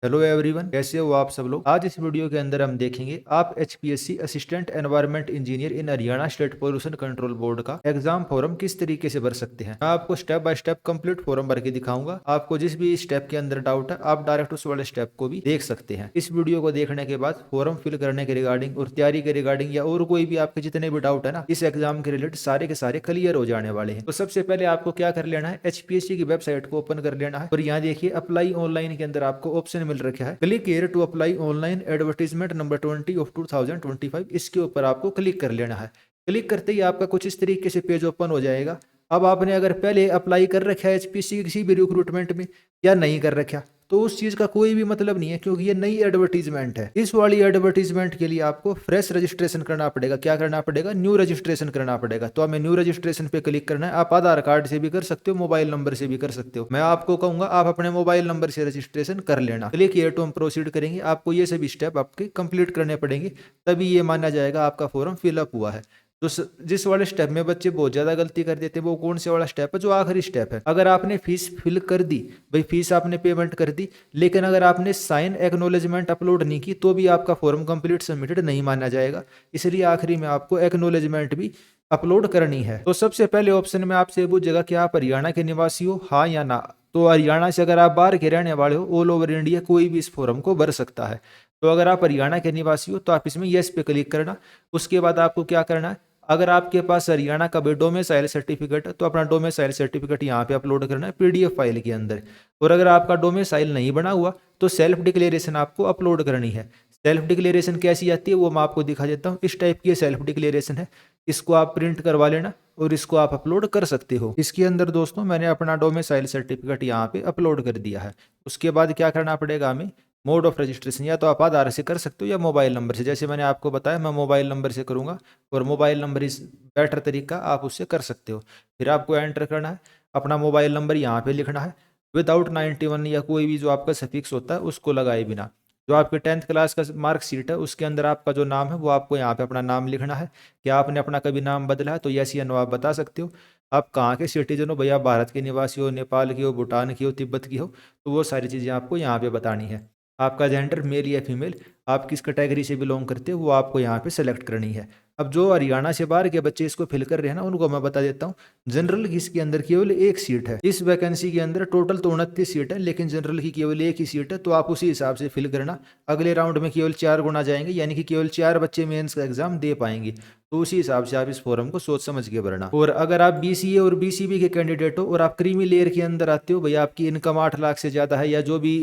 Hello everyone, कैसे हो आप सब लोग। आज इस वीडियो के अंदर हम देखेंगे आप एचपीएससी असिस्टेंट एनवायरनमेंट इंजीनियर इन Haryana state pollution control board का एग्जाम फॉर्म किस तरीके से भर सकते हैं। मैं आपको step by step complete form भर के दिखाऊंगा। आपको जिस भी स्टेप के अंदर डाउट है आप डायरेक्ट उस वाले स्टेप को भी देख सकते हैं। इस वीडियो को देखने के बाद फॉर्म फिल करने के रिगार्डिंग और तैयारी के रिगार्डिंग या और कोई भी आपके जितने भी डाउट है ना इस एग्जाम के रिलेटेड सारे के सारे क्लियर हो जाने वाले हैं। तो सबसे पहले आपको क्या कर लेना है, एचपीएससी की वेबसाइट को ओपन कर लेना है और यहाँ देखिए अप्लाई ऑनलाइन के अंदर आपको ऑप्शन मिल रखा है click here to apply online advertisement number 20 of 2025। इसके ऊपर आपको क्लिक कर लेना है। क्लिक करते ही आपका कुछ इस तरीके से पेज ओपन हो जाएगा। अब आपने अगर पहले अप्लाई कर रखा है एचपीसी किसी भी रिक्रूटमेंट में या नहीं कर रखा तो उस चीज का कोई भी मतलब नहीं है, क्योंकि ये नई एडवर्टीजमेंट है। इस वाली एडवर्टीजमेंट के लिए आपको फ्रेश रजिस्ट्रेशन करना पड़ेगा। क्या करना पड़ेगा? न्यू रजिस्ट्रेशन करना पड़ेगा। तो हमें न्यू रजिस्ट्रेशन पे क्लिक करना है। आप आधार कार्ड से भी कर सकते हो, मोबाइल नंबर से भी कर सकते हो। मैं आपको कहूंगा आप अपने मोबाइल नंबर से रजिस्ट्रेशन कर लेना। क्लिक हियर टू हम प्रोसीड करेंगे। आपको ये सभी स्टेप आपके कंप्लीट करने पड़ेंगे, तभी ये माना जाएगा आपका फॉर्म फिलअप हुआ है। तो जिस वाले स्टेप में बच्चे बहुत ज्यादा गलती कर देते हैं वो कौन से वाला स्टेप है? जो आखिरी स्टेप है। अगर आपने फीस फिल कर दी, भाई फीस आपने पेमेंट कर दी, लेकिन अगर आपने साइन एक्नोलेजमेंट अपलोड नहीं की तो भी आपका फॉर्म कंप्लीट सबमिटेड नहीं माना जाएगा। इसलिए आखिरी में आपको एक्नोलेजमेंट भी अपलोड करनी है। तो सबसे पहले ऑप्शन में आपसे पूछेगा कि आप हरियाणा के निवासी हो, हाँ या ना। तो हरियाणा से अगर आप बाहर के रहने वाले हो, ऑल ओवर इंडिया कोई भी इस फॉर्म को भर सकता है। तो अगर आप हरियाणा के निवासी हो तो आप इसमें यस पे क्लिक करना। उसके बाद आपको क्या करना है, अगर आपके पास हरियाणा का भी डोमिसाइल सर्टिफिकेट है तो अपना डोमिसाइल सर्टिफिकेट यहाँ पे अपलोड करना है पीडीएफ फाइल के अंदर। और अगर आपका डोमिसाइल नहीं बना हुआ तो सेल्फ डिक्लेरेशन आपको अपलोड करनी है। सेल्फ डिक्लेरेशन कैसी आती है वो मैं आपको दिखा देता हूँ। इस टाइप की सेल्फ डिक्लेरेशन है, इसको आप प्रिंट करवा लेना और इसको आप अपलोड कर सकते हो। इसके अंदर दोस्तों मैंने अपना डोमिसाइल सर्टिफिकेट यहाँ पे अपलोड कर दिया है। उसके बाद क्या करना पड़ेगा हमें, मोड ऑफ रजिस्ट्रेशन या तो आप आधार से कर सकते हो या मोबाइल नंबर से। जैसे मैंने आपको बताया मैं मोबाइल नंबर से करूंगा और मोबाइल नंबर इस बेटर तरीका आप उससे कर सकते हो। फिर आपको एंटर करना है, अपना मोबाइल नंबर यहाँ पे लिखना है विदाउट 91 या कोई भी जो आपका सफिक्स होता है उसको लगाए बिना। जो आपके 10th क्लास का मार्कशीट है उसके अंदर आपका जो नाम है वो आपको यहाँ पे अपना नाम लिखना है। क्या आपने अपना कभी नाम बदला है? तो यस या नो आप बता सकते हो। आप कहाँ के सिटीजन हो, भैया भारत के निवासी हो, नेपाल की हो, भूटान की हो, तिब्बत की हो, तो वो सारी चीज़ें आपको यहाँ पे बतानी है। आपका जेंडर मेल या फीमेल, आप किस कैटेगरी से बिलोंग करते हो वो आपको यहाँ पे सेलेक्ट करनी है। अब जो हरियाणा से बाहर के बच्चे इसको फिल कर रहे हैं ना उनको मैं बता देता हूँ। जनरल की इसके अंदर केवल एक सीट है। इस वैकेंसी के अंदर टोटल तो 29 सीट है, लेकिन जनरल की केवल एक ही सीट है। तो आप उसी हिसाब से फिल करना। अगले राउंड में केवल 4 गुना जाएंगे, यानी कि केवल 4 बच्चे मेंस का एग्जाम दे पाएंगे। तो उसी हिसाब से आप इस फॉर्म को सोच समझ के भरना। और अगर आप बीसीए और बीसीबी के कैंडिडेट हो और आप क्रीमी लेयर के अंदर आते हो, भैया आपकी इनकम 8 लाख से ज्यादा है या जो भी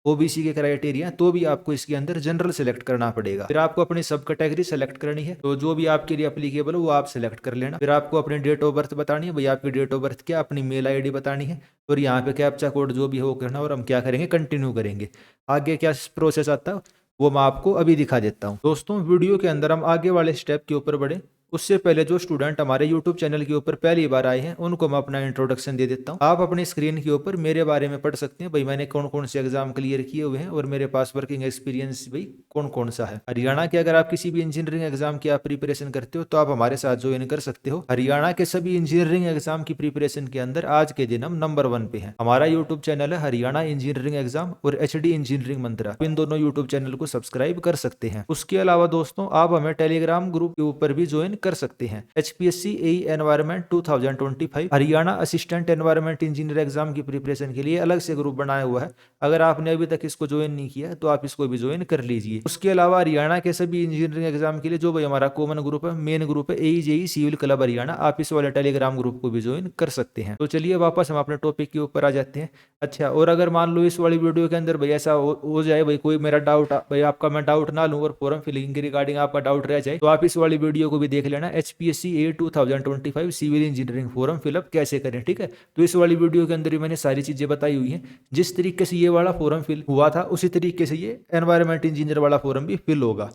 ओबीसी के क्राइटेरिया, तो भी आपको इसके अंदर जनरल सेलेक्ट करना पड़ेगा। फिर आपको अपनी सब कैटेगरी सेलेक्ट करनी है, तो जो भी आपके लिए अप्लीकेबल हो वो आप सेलेक्ट कर लेना। फिर आपको अपनी डेट ऑफ बर्थ बतानी है, भैया आपकी डेट ऑफ बर्थ क्या, अपनी मेल आईडी बतानी है और यहाँ पे कैप्चा कोड जो भी है वो करना। और हम क्या करेंगे, कंटिन्यू करेंगे। आगे क्या प्रोसेस आता है वो मैं आपको अभी दिखा देता हूँ। दोस्तों वीडियो के अंदर हम आगे वाले स्टेप के ऊपर बढ़े उससे पहले जो स्टूडेंट हमारे YouTube चैनल के ऊपर पहली बार आए हैं उनको मैं अपना इंट्रोडक्शन दे देता हूं। आप अपनी स्क्रीन के ऊपर मेरे बारे में पढ़ सकते हैं, भाई मैंने कौन कौन से एग्जाम क्लियर किए हुए हैं और मेरे पास वर्किंग एक्सपीरियंस भाई कौन कौन सा है। हरियाणा के अगर आप किसी भी इंजीनियरिंग एग्जाम की आप प्रिपरेशन करते हो तो आप हमारे साथ ज्वाइन कर सकते हो। हरियाणा के सभी इंजीनियरिंग एग्जाम की प्रिपरेशन के अंदर आज के दिन हम नंबर 1 पे हैं। हमारा यूट्यूब चैनल है हरियाणा इंजीनियरिंग एग्जाम और HD इंजीनियरिंग मंत्रा। इन दोनों यूट्यूब चैनल को सब्सक्राइब कर सकते हैं। उसके अलावा दोस्तों आप हमें टेलीग्राम ग्रुप के ऊपर भी ज्वाइन कर सकते हैं। HPSC AE environment 2025 Haryana assistant environment engineer exam की प्रिपरेशन के लिए अलग से ग्रुप बनाया हुआ है। अगर आपने अभी तक इसको ज्वाइन नहीं किया तो आप इसको भी ज्वाइन कर लीजिए। उसके अलावा हरियाणा के सभी इंजीनियरिंग एग्जाम के लिए जो भाई हमारा कॉमन ग्रुप है, मेन ग्रुप है AE JE civil club Haryana, आप इस वाले टेलीग्राम ग्रुप को भी ज्वाइन कर सकते हैं। तो चलिए वापस हम अपने टॉपिक के ऊपर आ जाते हैं। अच्छा, और अगर मान लो इस वाली वीडियो के अंदर भाई ऐसा हो जाए, भाई कोई मेरा डाउट, भाई आपका मैं डाउट ना लूँ और फॉर्म फिलिंग के रिगार्डिंग आपका डाउट रह जाए, तो आप इस वाली वीडियो को भी देख लेना। HPSC AE 2025 civil engineering form fill up कैसे करें, ठीक है। तो इस वाली वीडियो के अंदर ही मैंने सारी चीजें बताई हुई हैं। जिस तरीके से ये वाला फॉर्म फिल हुआ था उसी तरीके से ये एनवायरमेंट इंजीनियर वाला फॉर्म भी फिल होगा।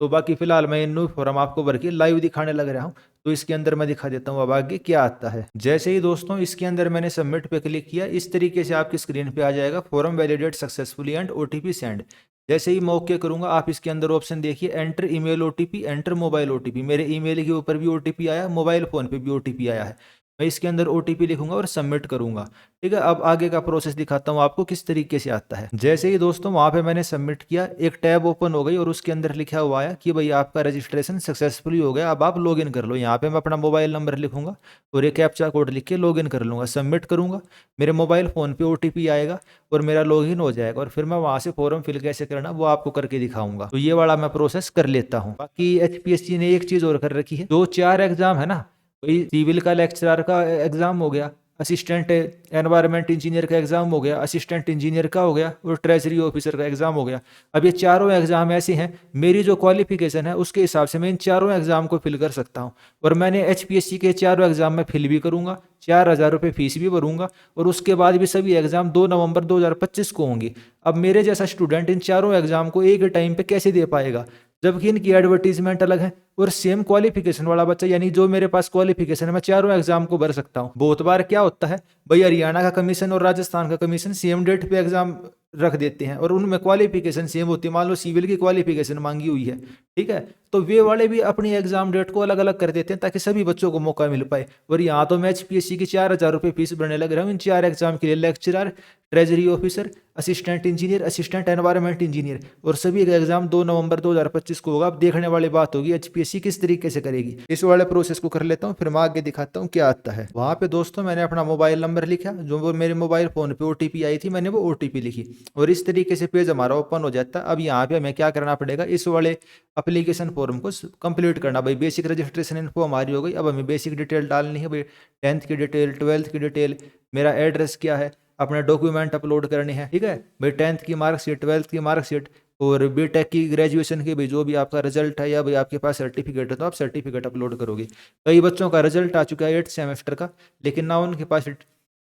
तो बाकी फिलहाल मैं इन फॉर्म आपको भर के लाइव दिखाने लग रहा हूँ। तो इसके अंदर मैं दिखा देता हूँ अब आगे क्या आता है। जैसे ही दोस्तों इसके अंदर मैंने सबमिट पे क्लिक किया, इस तरीके से आपकी स्क्रीन पे आ जाएगा form validate successfully and OTP send. जैसे ही मैं ओके करूंगा आप इसके अंदर ऑप्शन देखिए enter email OTP, enter mobile OTP। मेरे ईमेल के ऊपर भी OTP आया, मोबाइल फोन पे भी OTP आया है। मैं इसके अंदर ओटीपी लिखूंगा और सबमिट करूंगा। ठीक है, अब आगे का प्रोसेस दिखाता हूँ आपको किस तरीके से आता है। जैसे ही दोस्तों वहां पे मैंने सबमिट किया, एक टैब ओपन हो गई और उसके अंदर लिखा हुआ है कि भाई आपका रजिस्ट्रेशन सक्सेसफुली हो गया, अब आप लॉगिन कर लो। यहाँ पे मैं अपना मोबाइल नंबर लिखूंगा और एक कैप्चा कोड लिख के लॉगिन कर लूंगा, सबमिट करूंगा। मेरे मोबाइल फोन पे ओटीपी आएगा और मेरा लॉगिन हो जाएगा, और फिर मैं वहां से फॉर्म फिल कैसे करना वो आपको करके दिखाऊंगा। तो ये वाला मैं प्रोसेस कर लेता हूँ। बाकी एचपीएससी ने एक चीज और कर रखी है, जो 4 एग्जाम है ना, वही सिविल का लेक्चरर का एग्जाम हो गया, असिस्टेंट एनवायरनमेंट इंजीनियर का एग्जाम हो गया, असिस्टेंट इंजीनियर का हो गया और ट्रेजरी ऑफिसर का एग्जाम हो गया। अब ये चारों एग्जाम ऐसे हैं, मेरी जो क्वालिफिकेशन है उसके हिसाब से मैं इन चारों एग्जाम को फिल कर सकता हूँ। और मैंने एचपीएससी के चारों एग्जाम में फिल भी करूंगा, 4,000 रुपये फीस भी भरूंगा, और उसके बाद भी सभी एग्जाम 2 नवंबर 2025 को होंगी। अब मेरे जैसा स्टूडेंट इन चारों एग्जाम को एक टाइम पे कैसे दे पाएगा, जबकि इनकी एडवर्टीजमेंट अलग है। और सेम क्वालिफिकेशन वाला बच्चा, यानी जो मेरे पास क्वालिफिकेशन है, मैं चारों एग्जाम को भर सकता हूँ। बहुत बार क्या होता है भाई, हरियाणा का कमीशन और राजस्थान का कमीशन सेम डेट पे एग्जाम रख देते हैं और उनमें क्वालिफिकेशन सेम होती है। मान लो सिविल की क्वालिफिकेशन मांगी हुई है, ठीक है, तो वे वाले भी अपनी एग्जाम डेट को अलग अलग कर देते हैं ताकि सभी बच्चों को मौका मिल पाए। और यहाँ तो मैं एचपीएससी की 4,000 रुपये फीस भरने लग रहा हूँ इन 4 एग्जाम के लिए, lecturer, treasury officer, assistant engineer, assistant environment engineer, और सभी का एग्जाम 2 नवंबर 2025 को होगा। अब देखने वाली बात होगी एचपीएससी किस तरीके से करेगी। इस वाले प्रोसेस को कर लेता हूँ, फिर मैं आगे दिखाता हूँ क्या आता है। वहां पे दोस्तों मैंने अपना मोबाइल नंबर लिखा, जो वो मेरे मोबाइल फोन पे ओटीपी आई थी, मैंने वो ओटीपी लिखी, और इस तरीके से पेज हमारा ओपन हो जाता है। अब यहाँ पे हमें क्या करना पड़ेगा, इस वाले एप्लीकेशन फॉर्म को कंप्लीट करना। भाई बेसिक रजिस्ट्रेशन इन्फो हमारी हो गई, अब हमें बेसिक डिटेल डालनी है भाई, 10th की डिटेल, 12th की डिटेल, मेरा एड्रेस क्या है, अपने डॉक्यूमेंट अपलोड करने हैं। ठीक है भाई, 10th की मार्कशीट, 12th की मार्कशीट, और बीटेक की, ग्रेजुएशन की भी जो भी आपका रिजल्ट है, या भाई आपके पास सर्टिफिकेट है तो आप सर्टिफिकेट अपलोड करोगे। कई बच्चों का रिजल्ट आ चुका है 8th सेमेस्टर का, लेकिन ना उनके पास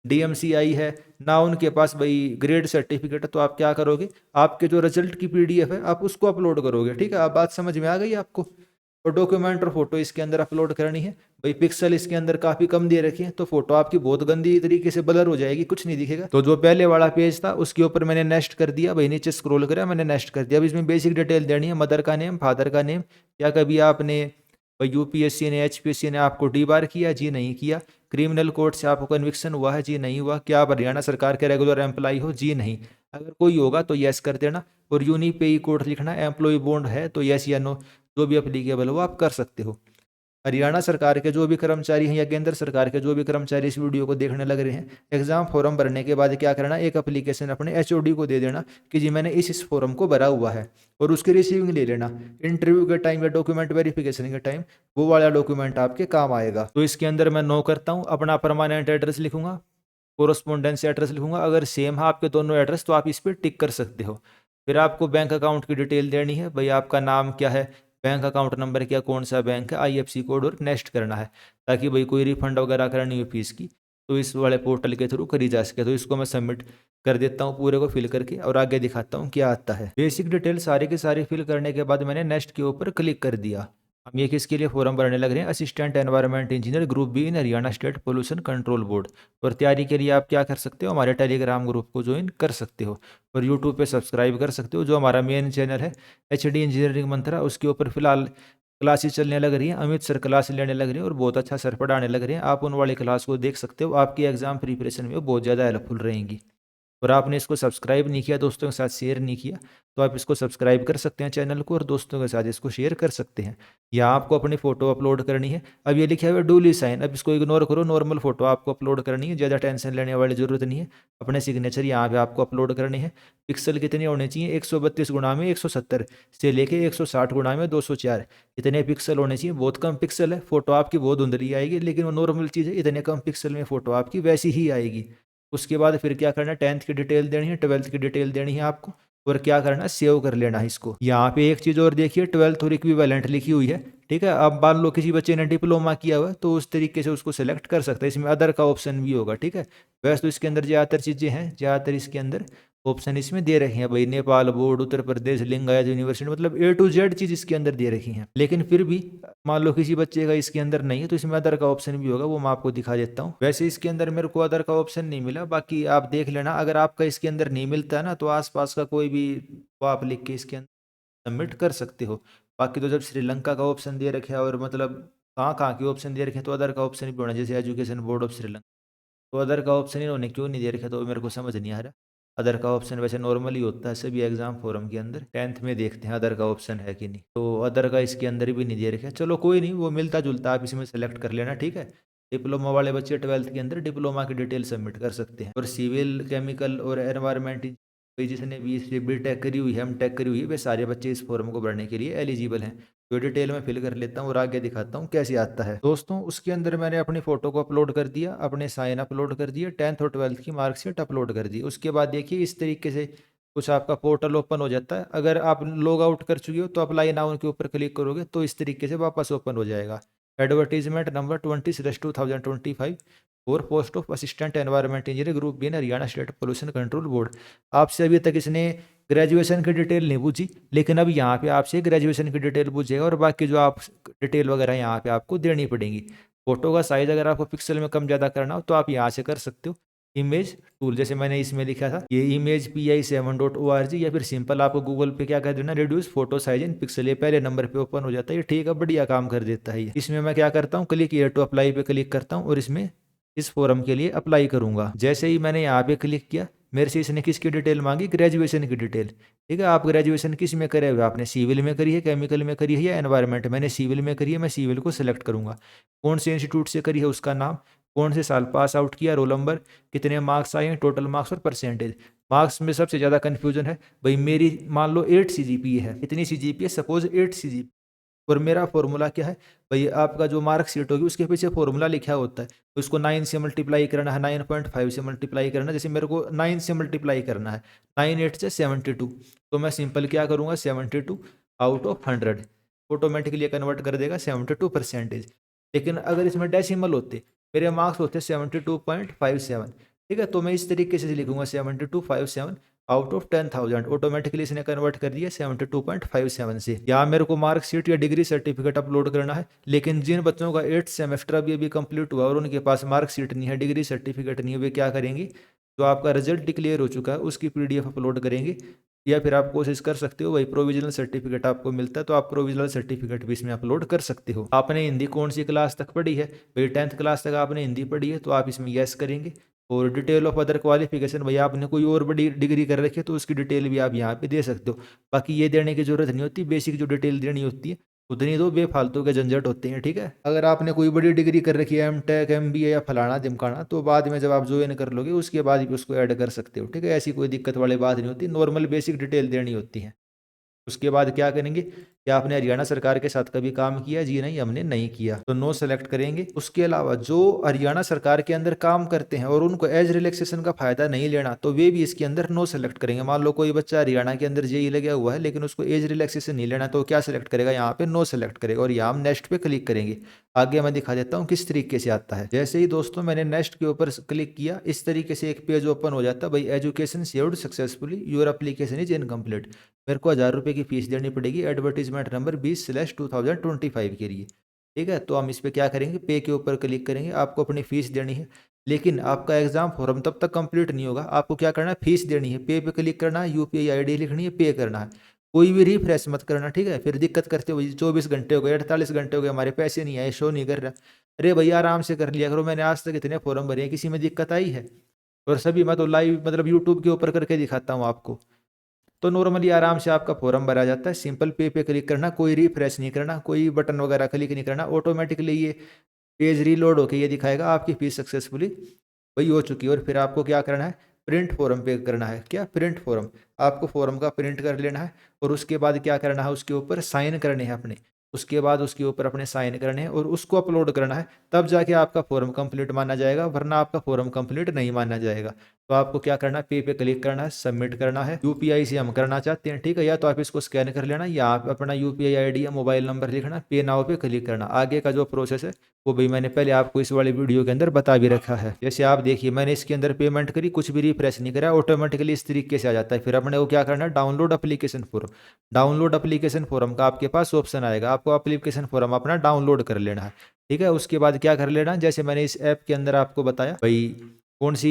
डीएमसी आई है, ना उनके पास भाई ग्रेड सर्टिफिकेट है, तो आप क्या करोगे, आपके जो रिजल्ट की पीडीएफ है आप उसको अपलोड करोगे। ठीक है, अब बात समझ में आ गई आपको। और डॉक्यूमेंट और फोटो इसके अंदर अपलोड करनी है। भाई पिक्सल इसके अंदर काफी कम दे रखी है, तो फोटो आपकी बहुत गंदी तरीके से ब्लर हो जाएगी, कुछ नहीं दिखेगा। तो जो पहले वाला पेज था उसके ऊपर मैंने नेक्स्ट कर दिया, भाई नीचे स्क्रॉल करा, मैंने नेक्स्ट कर दिया। अब इसमें बेसिक डिटेल देनी है, मदर का नेम, फादर का नेम, क्या कभी आपने भाई यूपीएससी ने, एचपीएससी ने आपको डी बार किया, जी नहीं किया। क्रिमिनल कोर्ट से आपको कन्विक्शन हुआ है, जी नहीं हुआ। क्या आप हरियाणा सरकार के रेगुलर एम्प्लॉय हो, जी नहीं। अगर कोई होगा तो यस कर देना, और यूनिपेई कोड लिखना, एम्प्लॉय बॉन्ड है तो यस या नो, जो भी अप्लीकेबल हो आप कर सकते हो। हरियाणा सरकार के जो भी कर्मचारी हैं या केंद्र सरकार के जो भी कर्मचारी इस वीडियो को देखने लग रहे हैं, एग्जाम फॉर्म भरने के बाद क्या करना, एक एप्लीकेशन अपने एचओडी को दे देना कि जी मैंने इस फॉर्म को भरा हुआ है, और उसकी रिसीविंग ले लेना। इंटरव्यू के टाइम या डॉक्यूमेंट वेरिफिकेशन के टाइम वो वाला डॉक्यूमेंट आपके काम आएगा। तो इसके अंदर मैं नो करता हूँ, अपना परमानेंट एड्रेस लिखूंगा, कोरस्पोंडेंस एड्रेस लिखूंगा। अगर सेम है आपके दोनों एड्रेस तो आप इस पर टिक कर सकते हो। फिर आपको बैंक अकाउंट की डिटेल देनी है, भाई आपका नाम क्या है, बैंक अकाउंट नंबर क्या, कौन सा बैंक है, आईएफसी कोड, और नेक्स्ट करना है, ताकि भाई कोई रिफंड वगैरह करनी हो फीस की तो इस वाले पोर्टल के थ्रू करी जा सके। तो इसको मैं सबमिट कर देता हूँ पूरे को फिल करके, और आगे दिखाता हूँ क्या आता है। बेसिक डिटेल सारी की सारी फिल करने के बाद मैंने नेक्स्ट के ऊपर क्लिक कर दिया। हम ये किसके लिए फॉर्म भरने लग रहे हैं, assistant environment engineer group be in Haryana state pollution control board. और तैयारी के लिए आप क्या कर सकते हो, हमारे टेलीग्राम ग्रुप को ज्वाइन कर सकते हो, और यूट्यूब पे सब्सक्राइब कर सकते हो। जो हमारा मेन चैनल है एचडी इंजीनियरिंग मंत्रा, उसके ऊपर फिलहाल क्लासेस चलने लग रही हैं, अमित सर क्लास लेने लग रहे हैं और बहुत अच्छा सर पढ़ाने लग रहे हैं। आप उन वाली क्लास को देख सकते हो, आपकी एग्जाम प्रिपरेशन में वो बहुत ज़्यादा हेल्पफुल रहेंगी। और आपने इसको सब्सक्राइब नहीं किया, दोस्तों के साथ शेयर नहीं किया, तो आप इसको सब्सक्राइब कर सकते हैं चैनल को, और दोस्तों के साथ इसको शेयर कर सकते हैं। या आपको अपनी फोटो अपलोड करनी है, अब ये लिखा हुआ है डूली साइन, अब इसको इग्नोर करो, नॉर्मल फोटो आपको अपलोड करनी है, ज़्यादा टेंशन लेने वाली जरूरत नहीं है। अपने सिग्नेचर यहाँ पे आपको अपलोड करने हैं। पिक्सल कितने होने चाहिए, 132 गुणा में 170 से लेके 160 गुणा में 204, इतने पिक्सल होने चाहिए। बहुत कम पिक्सल है, फोटो आपकी बहुत धुंधली आएगी, लेकिन वो नॉर्मल चीज़ है, इतने कम पिक्सल में फोटो आपकी वैसी ही आएगी। उसके बाद फिर क्या करना है, 10th की डिटेल देनी है, 12th की डिटेल देनी है आपको, और क्या करना है, सेव कर लेना है इसको। यहाँ पे एक चीज़ और देखिए, 12th और इक्विवेलेंट लिखी हुई है। ठीक है, अब मान लो किसी बच्चे ने डिप्लोमा किया हुआ है तो उस तरीके से उसको सेलेक्ट कर सकता है, इसमें अदर का ऑप्शन भी होगा। ठीक है, वैसे तो इसके अंदर ज़्यादातर चीज़ें हैं, ज़्यादातर इसके अंदर ऑप्शन इसमें दे रखे हैं भाई, नेपाल बोर्ड, उत्तर प्रदेश लिंगायत यूनिवर्सिटी, मतलब A to Z चीज़ इसके अंदर दे रखी हैं। लेकिन फिर भी मान लो किसी बच्चे का इसके अंदर नहीं है तो इसमें अदर का ऑप्शन भी होगा, वो मैं आपको दिखा देता हूँ। वैसे इसके अंदर मेरे को अदर का ऑप्शन नहीं मिला, बाकी आप देख लेना। अगर आपका इसके अंदर नहीं मिलता है ना, तो आसपास का कोई भी वो आप लिख के इसके अंदर सबमिट कर सकते हो। बाकी तो जब श्रीलंका का ऑप्शन दे रखा है और मतलब कहाँ कहाँ के ऑप्शन दे रखे हैं, तो अदर का ऑप्शन भी होना, जैसे एजुकेशन बोर्ड ऑफ श्रीलंका, तो अदर का ऑप्शन इन्होंने क्यों नहीं दे रखा, तो मेरे को समझ नहीं आ रहा। अदर का ऑप्शन वैसे नॉर्मली होता है सभी एग्जाम फोरम के अंदर, 10th में देखते हैं अदर का ऑप्शन है कि नहीं, तो अदर का इसके अंदर भी नहीं दे रखा है। चलो कोई नहीं, वो मिलता जुलता, आप इसमें सेलेक्ट कर लेना, ठीक है। डिप्लोमा वाले बच्चे 12th के अंदर डिप्लोमा की डिटेल सबमिट कर सकते हैं, और सिविल केमिकल और एनवायरमेंट जिसने बी टेक करी हुई है, हम टेक करी हुई है, वे सारे बच्चे इस फॉर्म को भरने के लिए एलिजिबल हैं। जो डिटेल में फिल कर लेता हूँ और आगे दिखाता हूँ कैसे आता है। दोस्तों उसके अंदर मैंने अपनी फ़ोटो को अपलोड कर दिया, अपने साइन अपलोड कर दिया, 10th और 12th की मार्कशीट अपलोड कर दी। उसके बाद देखिए इस तरीके से कुछ आपका पोर्टल ओपन हो जाता है। अगर आप लॉग आउट कर चुके हो तो अप्लाई नाउ के ऊपर क्लिक करोगे तो इस तरीके से वापस ओपन हो जाएगा। एडवर्टीजमेंट नंबर 20/2025 और post of assistant environment engineer group be in Haryana state pollution control board. आपसे अभी तक इसने ग्रेजुएशन की डिटेल नहीं पूछी, लेकिन अब यहाँ पे आपसे ग्रेजुएशन की डिटेल पूछेगा और बाकी जो आप डिटेल वगैरह यहाँ पे आपको देनी पड़ेगी। फोटो का साइज अगर आपको पिक्सल में कम ज़्यादा करना हो तो आप यहाँ से कर सकते हो। इमेज टूल, जैसे मैंने इसमें लिखा था ये इमेज PI7.org, या फिर सिंपल आपको गूगल पे क्या कर देना, reduce photo size in pixel, ये पहले नंबर पे ओपन हो जाता है। ये ठीक है, बढ़िया काम कर देता है ये। इसमें मैं क्या करता हूँ, क्लिक हियर टू अप्लाई पे क्लिक करता हूँ और इसमें इस फॉर्म के लिए अप्लाई करूंगा। जैसे ही मैंने यहाँ पे क्लिक किया, मेरे से इसने किसकी डिटेल मांगी, ग्रेजुएशन की डिटेल। ठीक है, आप ग्रेजुएशन किस में करे हुए, आपने सिविल में करी है, केमिकल में करी है या एनवायरमेंट। मैंने सिविल में करी है, मैं सिविल को सिलेक्ट करूंगा। कौन से इंस्टीट्यूट से करी है उसका नाम, कौन से साल पास आउट किया, रोल नंबर, कितने मार्क्स आए हैं, टोटल मार्क्स और परसेंटेज। मार्क्स में सबसे ज़्यादा कन्फ्यूजन है भाई, मेरी मान लो 8 CGPA है, इतनी CGPA सपोज 8 CGPA, और मेरा फॉर्मूला क्या है भाई, आपका जो मार्कशीट होगी उसके पीछे फॉर्मूला लिखा होता है, तो उसको 9 से मल्टीप्लाई करना है, 9.5 से मल्टीप्लाई करना है। जैसे मेरे को 9 से मल्टीप्लाई करना है, 9 8 से 72, तो मैं सिंपल क्या करूँगा, 72 आउट ऑफ 100 ऑटोमेटिकली कन्वर्ट कर देगा 72%। लेकिन अगर इसमें डेसिमल होते, मेरे मार्क्स होते 72.57, ठीक है, तो मैं इस तरीके से लिखूंगा 7257 आउट ऑफ 10,000, ऑटोमेटिकली इसने कन्वर्ट कर दिया 72.57 से। यहाँ मेरे को मार्कशीट या डिग्री सर्टिफिकेट अपलोड करना है, लेकिन जिन बच्चों का 8th सेमेस्टर अभी कंप्लीट हुआ और उनके पास मार्कशीट नहीं है, डिग्री सर्टिफिकेट नहीं है, वे क्या करेंगे, जो आपका रिजल्ट डिक्लेयर हो चुका है उसकी PDF अपलोड करेंगे, या फिर आप कोशिश कर सकते हो भाई प्रोविजनल सर्टिफिकेट आपको मिलता है तो आप प्रोविजनल सर्टिफिकेट भी इसमें अपलोड कर सकते हो। आपने हिंदी कौन सी क्लास तक पढ़ी है भाई, 10th क्लास तक आपने हिंदी पढ़ी है तो आप इसमें यस करेंगे। और डिटेल ऑफ अदर क्वालिफिकेशन, भैया आपने कोई और बड़ी डिग्री कर रखी है तो उसकी डिटेल भी आप यहाँ पे दे सकते हो। बाकी ये देने की जरूरत नहीं होती, बेसिक जो डिटेल देनी होती है उतनी दो, बेफालतू के झंझट होते हैं। ठीक है, अगर आपने कोई बड़ी डिग्री कर रखी है, M.Tech MBA या फलाना ढिमकाना, तो बाद में जब आप ज्वाइन कर लोगे उसके बाद भी उसको ऐड कर सकते हो। ठीक है, ऐसी कोई दिक्कत वाली बात नहीं होती, नॉर्मल बेसिक डिटेल देनी होती है। उसके बाद क्या करेंगे, क्या आपने हरियाणा सरकार के साथ कभी काम किया, जी नहीं हमने नहीं किया, तो नो सेलेक्ट करेंगे। उसके अलावा जो हरियाणा सरकार के अंदर काम करते हैं और उनको एज रिलैक्सेशन का फायदा नहीं लेना, तो वे भी इसके अंदर नो सेलेक्ट करेंगे। मान लो कोई बच्चा हरियाणा के अंदर JEE लगा हुआ है लेकिन उसको एज रिलैक्सेशन नहीं लेना, तो क्या सेलेक्ट करेगा, यहाँ पे नो सेलेक्ट करेगा और यहाँ हम नेक्स्ट पे क्लिक करेंगे। आगे मैं दिखा देता हूँ किस तरीके से आता है। जैसे ही दोस्तों मैंने नेक्स्ट के ऊपर क्लिक किया, इस तरीके से एक पेज ओपन हो जाता है, भाई education saved successfully, your application is incomplete. मेरे को 1000 रुपये की फीस देनी पड़ेगी एडवर्टीजमेंट नंबर 20/2025 के लिए। ठीक है, तो हम इस पर क्या करेंगे, पे के ऊपर क्लिक करेंगे। आपको अपनी फीस देनी है, लेकिन आपका एग्जाम फॉर्म तब तक कंप्लीट नहीं होगा। आपको क्या करना है, फीस देनी है, पे क्लिक करना है, UPI ID लिखनी है, पे करना है। कोई भी रिफ्रेश मत करना, ठीक है। फिर दिक्कत करते हो 24 घंटे हो गए, 48 घंटे हो गए, हमारे पैसे नहीं आए, शो नहीं कर रहा। अरे भैया आराम से कर लिया करो, मैंने आज तक इतने फॉर्म भरे हैं, किसी में दिक्कत आई है। और सभी मैं तो लाइव मतलब यूट्यूब के ऊपर करके दिखाता हूँ आपको। तो नॉर्मली आराम से आपका फॉर्म भरा जाता है, सिंपल पे क्लिक करना, कोई रिफ्रेश नहीं करना, कोई बटन वगैरह क्लिक नहीं करना, ऑटोमेटिकली ये पेज रीलोड होकर ये दिखाएगा आपकी फीस सक्सेसफुली वही हो चुकी है। और फिर आपको क्या करना है, प्रिंट फॉर्म पे करना है। क्या, प्रिंट फॉर्म, आपको फॉर्म का प्रिंट कर लेना है और उसके बाद क्या करना है, उसके ऊपर साइन करने हैं अपने। उसके बाद उसके ऊपर अपने साइन करने हैं और उसको अपलोड करना है, तब जाके आपका फॉर्म कंप्लीट माना जाएगा, वरना आपका फॉर्म कंप्लीट नहीं माना जाएगा। तो आपको क्या करना है, पे क्लिक करना है, सबमिट करना है। UPI से हम करना चाहते हैं, ठीक है, या तो आप इसको स्कैन कर लेना या आप अपना UPI ID या मोबाइल नंबर लिखना, पे नाउ पे क्लिक करना। आगे का जो प्रोसेस है वो भी मैंने पहले आपको इस वाले वीडियो के अंदर बता भी रखा है। जैसे आप देखिए मैंने इसके अंदर पेमेंट करी, कुछ भी रिफ्रेश नहीं करा, ऑटोमेटिकली इस तरीके से आ जाता है। फिर अपने को क्या करना है, download application form. Download application form का आपके पास ऑप्शन आएगा, आपको एप्लीकेशन फॉर्म अपना डाउनलोड कर लेना है। ठीक है, उसके बाद क्या कर लेना, जैसे मैंने इस ऐप के अंदर आपको बताया भाई कौन सी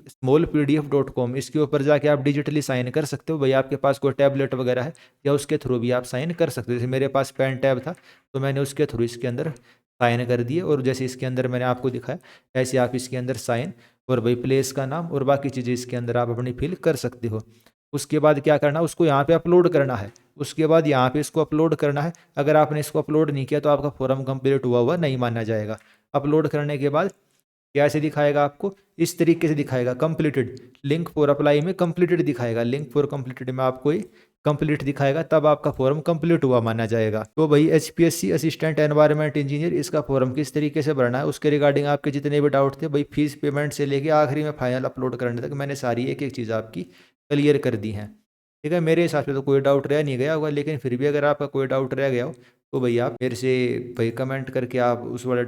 smallpdf.com, इसके ऊपर जाके आप डिजिटली साइन कर सकते हो। भाई आपके पास कोई टैबलेट वगैरह है या उसके थ्रू भी आप साइन कर सकते हो। जैसे मेरे पास पेन टैब था तो मैंने उसके थ्रू इसके अंदर साइन कर दिए और जैसे इसके अंदर मैंने आपको दिखाया ऐसे आप इसके अंदर साइन और भाई प्लेस का नाम और बाकी चीज़ें इसके अंदर आप अपनी फिल कर सकते हो। उसके बाद क्या करना, उसको यहाँ पे अपलोड करना है। उसके बाद यहाँ पे इसको अपलोड करना है। अगर आपने इसको अपलोड नहीं किया तो आपका फॉर्म कंप्लीट हुआ हुआ नहीं माना जाएगा। अपलोड करने के बाद कैसे दिखाएगा, आपको इस तरीके से दिखाएगा, कंप्लीटेड लिंक फॉर अप्लाई में कंप्लीटेड दिखाएगा, लिंक फॉर कंप्लीटेड में आपको ये कंप्लीट दिखाएगा, तब आपका फॉर्म कंप्लीट हुआ माना जाएगा। तो भाई एचपीएससी असिस्टेंट एनवायरनमेंट इंजीनियर इसका फॉर्म किस तरीके से भरना है उसके रिगार्डिंग आपके जितने भी डाउट थे भाई फीस पेमेंट से लेके आखिरी में फाइनल अपलोड करने तक मैंने सारी एक एक चीज़ आपकी क्लियर कर दी हैं। ठीक है, मेरे हिसाब से तो कोई डाउट रह नहीं गया होगा, लेकिन फिर भी अगर आपका कोई डाउट रह गया हो तो भाई आप मेरे से भाई कमेंट करके आप उस वाले